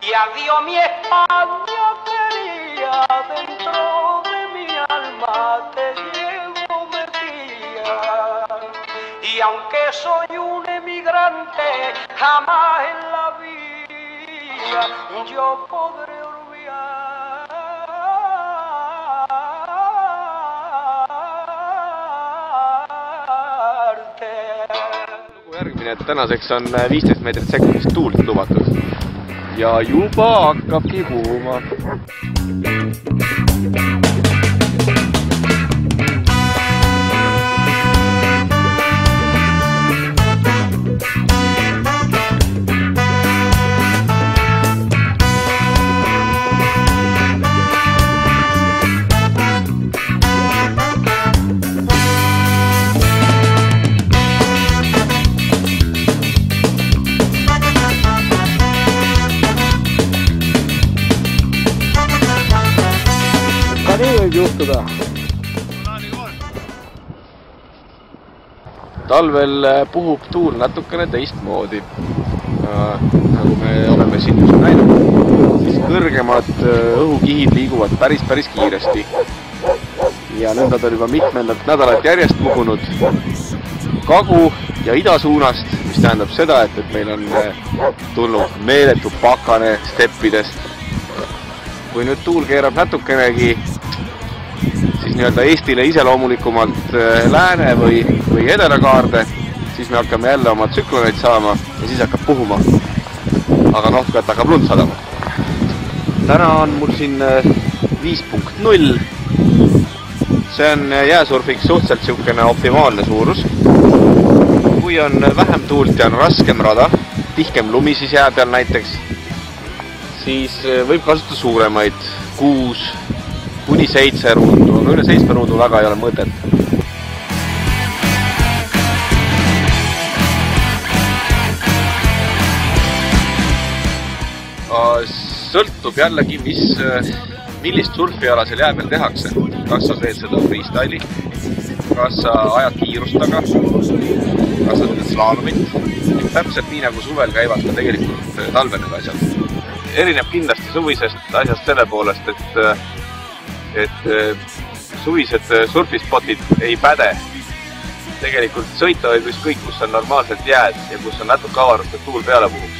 Y adiós mi España quería, dentro de mi alma te llevo metida. Y aunque soy un emigrante, jamás en la vida yo podré olvidarte. Järgmine, et tänaseks on 15 meetrit sekundis tuult lubatud. Ja juba hakkabki puhuma. Nii võib juhtuda. Talvel puhub tuul natukene teistmoodi. Nagu me oleme siin just näinud, siis kõrgemad õhukihid liiguvad päris kiiresti. Ja nüüd nad on juba mitmendat nädalat järjest puhunud kagu- ja idasuunast, mis tähendab seda, et meil on tulnud meeletu pakane steppidest. Kui nüüd tuul keerab natukenegi siis nii-öelda Eestile iseloomulikumalt lääne või edela-kaarde, siis me hakkame jälle oma tsükloneid saama ja siis hakkab puhuma. Aga noh, et hakkab lund sadama. Täna on mul siin 5.0. See on jääsurfiks suhteliselt siukene optimaalne suurus. Kui on vähem tuult ja on raskem rada, tihkem lumi siis jää peal näiteks, siis võib kasutada suuremaid 6–7 ruudu, aga üle 7 ruudu väga ei ole mõtet. Sõltub jällegi, millist surfiala seal jää peal tehakse. Kas sa teed seda freestyle'i, kas sa ajad kiirust taga, kas sa teed slaalomit. Täpselt nii nagu suvel käivad ka tegelikult talvel need asjad. Erineb kindlasti suvisest asjast selle poolest, et suvised surfispotid ei päde. Tegelikult sõita võib ükskõik, kus on normaalselt jääd ja kus on natuke avarust, et tuul peale puhuks.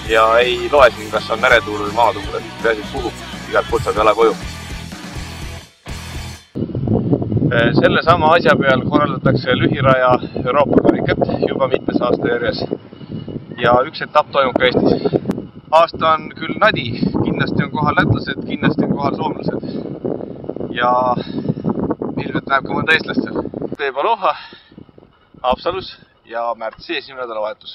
Ja ei loe siin, kas on meretuul või maatuul, et peasid puhub, igalt poolt saab jala koju. Selle sama asja peal korraldatakse lühiraja Euroopa karikat juba mitmes aasta järjes ja üks etapp toimub ka Eestis. Aasta on küll nadi, kindlasti on kohal lätlased, kindlasti on kohal soomlased ja ilmselt näeb ka mõnda eestlast seal. Peep Aloha, Haapsalus ja märtsi esimene nädalavahetus.